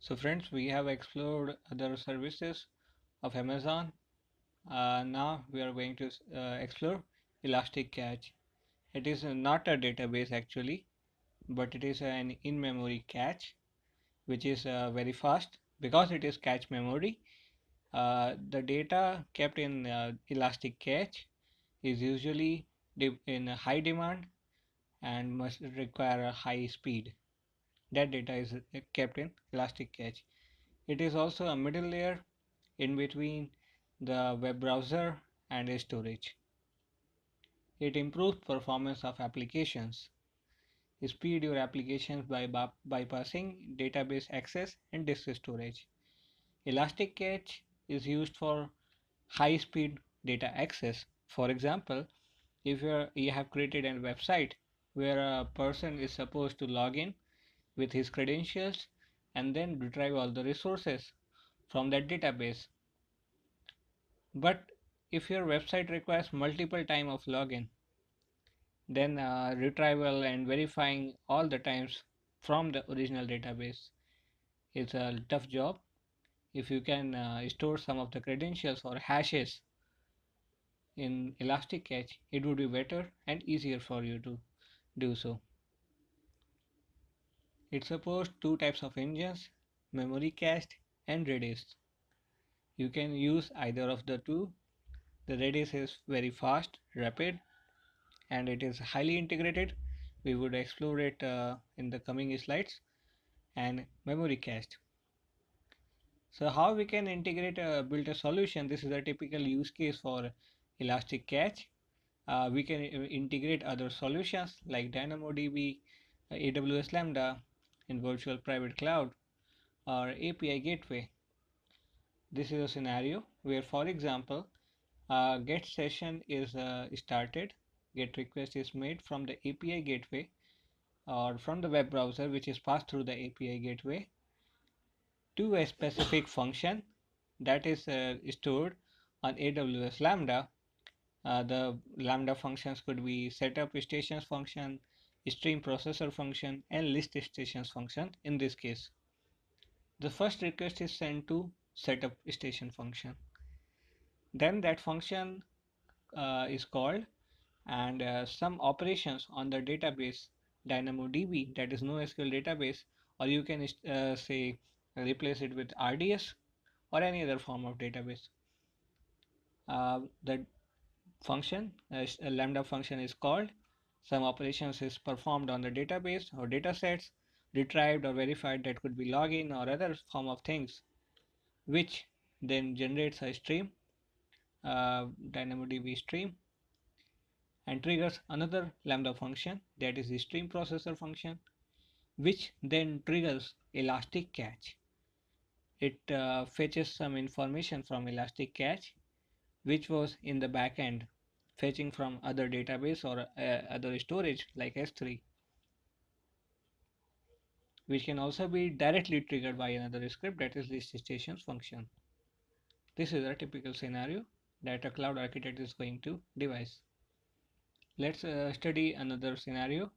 So friends, we have explored other services of Amazon. Now we are going to explore Elasticache. It is not a database actually, but it is an in-memory cache, which is very fast because it is cache memory. The data kept in Elasticache is usually in a high demand and must require a high speed. That data is kept in Elasticache. It is also a middle layer in between the web browser and storage. It improves performance of applications. Speed your applications by bypassing database access and disk storage. Elasticache is used for high speed data access. For example, if you have created a website where a person is supposed to log in with his credentials and then retrieve all the resources from that database. But if your website requires multiple time of login, then retrieval and verifying all the times from the original database is a tough job. If you can store some of the credentials or hashes in Elasticache, it would be better and easier for you to do so. It supports two types of engines, memory cached and Redis. You can use either of the two. The Redis is very fast, rapid, and it is highly integrated. We would explore it in the coming slides. And memory cached. So how we can integrate build a solution? This is a typical use case for Elasticache. We can integrate other solutions like DynamoDB, AWS Lambda in virtual private cloud, or API gateway. This is a scenario where, for example, get session is started, get request is made from the API gateway or from the web browser, which is passed through the API gateway to a specific function that is stored on AWS Lambda. The Lambda functions could be setup stations function, stream processor function, and list stations function in this case. The first request is sent to setup station function. Then that function is called and some operations on the database DynamoDB, that is NoSQL database, or you can say replace it with RDS or any other form of database. The function, a lambda function is called, some operations is performed on the database or data sets, retrieved or verified, that could be login or other form of things, which then generates a stream, DynamoDB stream, and triggers another lambda function, that is the stream processor function, which then triggers Elasticache. It fetches some information from Elasticache which was in the backend fetching from other database or other storage like S3, which can also be directly triggered by another script, that is list stations function. This is a typical scenario that a cloud architect is going to devise. Let's study another scenario.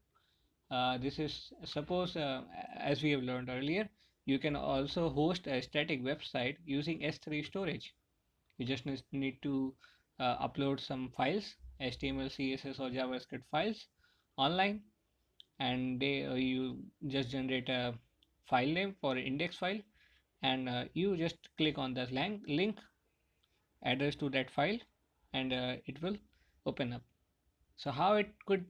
This is suppose as we have learned earlier, you can also host a static website using S3 storage. You just need to upload some files, HTML, CSS, or JavaScript files online, and you just generate a file name for index file, and you just click on the link address to that file, and it will open up. So how it could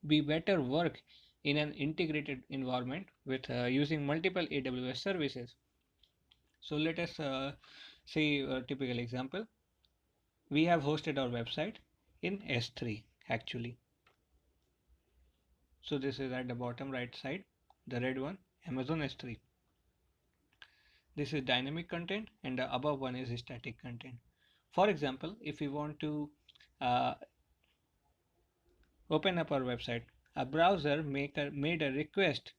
be better work in an integrated environment with using multiple AWS services. So let us see a typical example. We have hosted our website in S3 actually. So this is at the bottom right side, the red one, Amazon S3. This is dynamic content and the above one is static content. For example, if we want to uh, open up our website, a browser made a request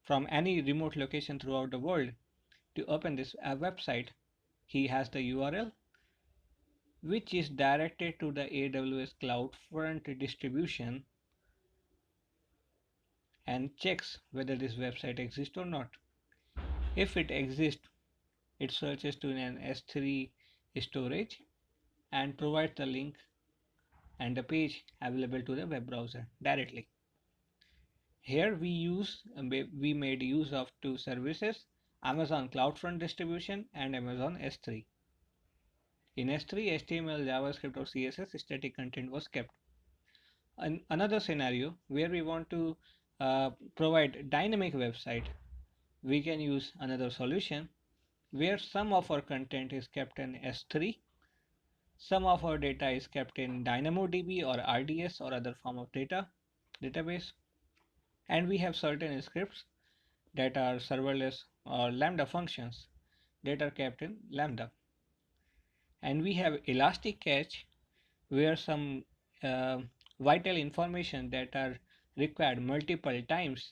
from any remote location throughout the world to open this website. He has the URL which is directed to the AWS CloudFront distribution and checks whether this website exists or not. If it exists, it searches to an S3 storage and provides the link and the page available to the web browser directly. Here we made use of two services, Amazon CloudFront Distribution and Amazon S3. In S3, HTML, JavaScript or CSS static content was kept. Another scenario where we want to provide dynamic website, we can use another solution where some of our content is kept in S3, some of our data is kept in DynamoDB or RDS or other form of database, and we have certain scripts that are serverless or Lambda functions that are kept in Lambda. And we have Elasticache where some uh, vital information that are required multiple times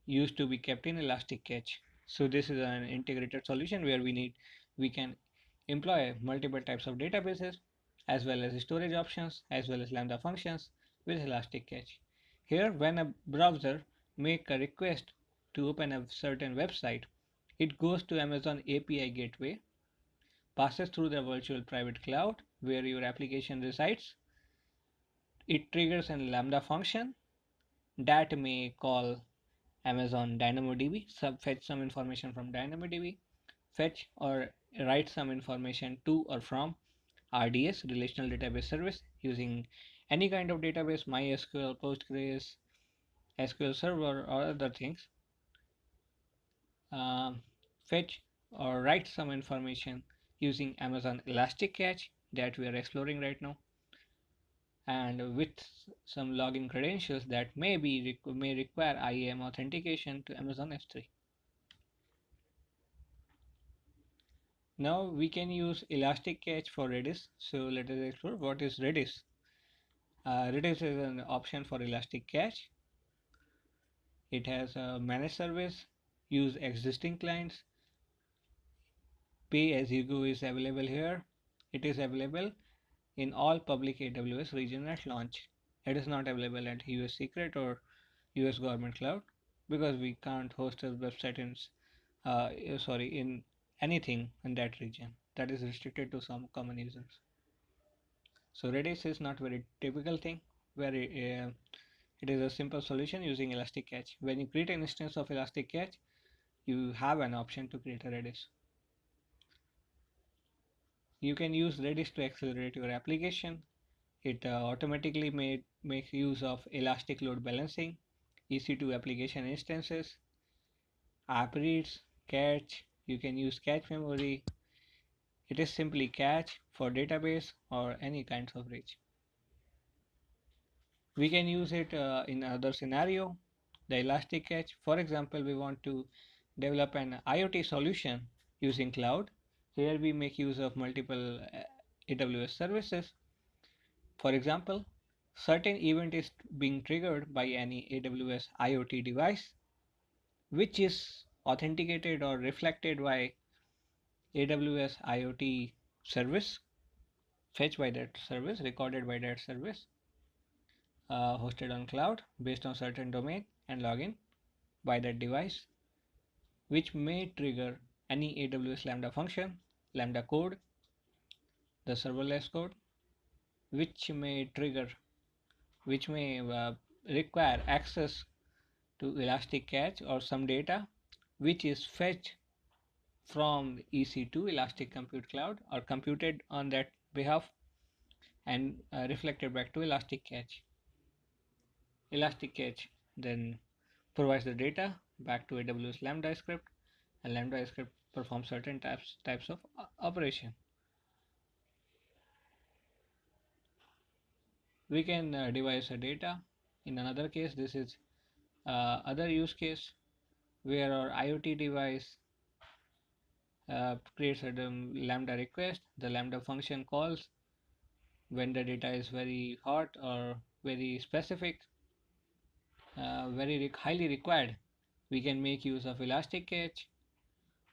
used to be kept in Elasticache. So this is an integrated solution where we can employ multiple types of databases as well as storage options as well as Lambda functions with Elasticache. Here, when a browser make a request to open a certain website, it goes to Amazon API gateway, passes through the virtual private cloud where your application resides. It triggers a Lambda function that may call Amazon DynamoDB, fetch some information from DynamoDB, fetch or write some information to or from RDS, Relational Database Service, using any kind of database, MySQL, Postgres, SQL Server, or other things. Um, Fetch or write some information using Amazon Elasticache that we are exploring right now, and with some login credentials that may require IAM authentication to Amazon S3. Now we can use Elasticache for Redis. So let us explore what is Redis. Redis is an option for Elasticache. It has a managed service, use existing clients, pay as you go is available here. It is available in all public AWS region at launch. It is not available at US Secret or US Government Cloud because we can't host a website in anything in that region. That is restricted to some common users. So Redis is not very typical thing where it is a simple solution using Elasticache. When you create an instance of Elasticache, you have an option to create a Redis. You can use Redis to accelerate your application. It automatically makes use of elastic load balancing, EC2 application instances, app reads, cache. You can use cache memory. It is simply cache for database or any kinds of reach. We can use it in other scenario, the Elasticache. For example, we want to develop an IoT solution using cloud. Here we make use of multiple AWS services. For example, certain event is being triggered by any AWS IoT device, which is authenticated or reflected by AWS IoT service, fetched by that service, recorded by that service, hosted on cloud based on certain domain and login by that device, which may trigger any AWS Lambda function, Lambda code, the serverless code, which may trigger, which may require access to Elasticache or some data, which is fetched from EC2 Elastic Compute Cloud or computed on that behalf and reflected back to Elasticache. Elasticache then provides the data back to AWS Lambda script, and Lambda script performs certain types of operation. We can devise a data. In another case, this is other use case where our IoT device creates a Lambda request. The Lambda function calls when the data is very hot or very specific, highly required. We can make use of Elasticache,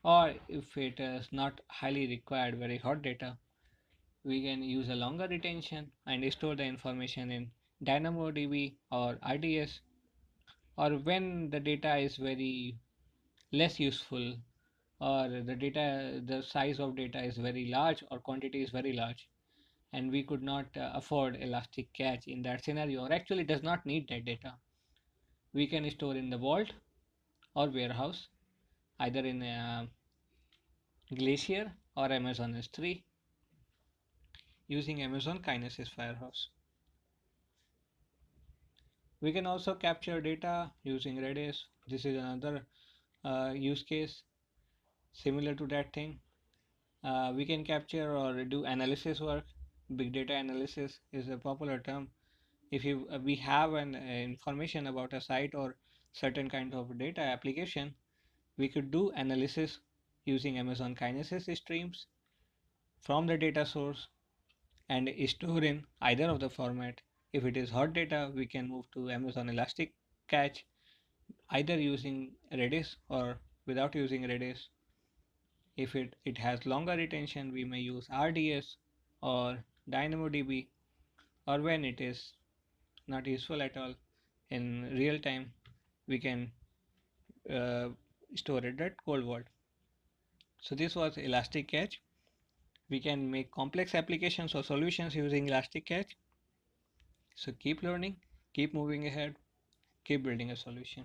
or if it is not highly required, very hot data, we can use a longer retention and store the information in DynamoDB or RDS. Or when the data is very less useful, or the size of data is very large or quantity is very large, and we could not afford elastic cache in that scenario, or actually does not need that data, we can store in the vault or warehouse, either in Glacier or Amazon S3, using Amazon Kinesis Firehouse. We can also capture data using Redis. This is another use case similar to that thing. We can capture or do analysis work. Big data analysis is a popular term. If we have an information about a site or certain kind of data application, we could do analysis using Amazon Kinesis streams from the data source and store in either of the format. If it is hot data, we can move to Amazon Elasticache, either using Redis or without using Redis. If it has longer retention, we may use RDS or DynamoDB, or when it is not useful at all in real time, we can uh, store it at cold vault. So this was Elasticache. We can make complex applications or solutions using Elasticache. So keep learning, keep moving ahead, keep building a solution.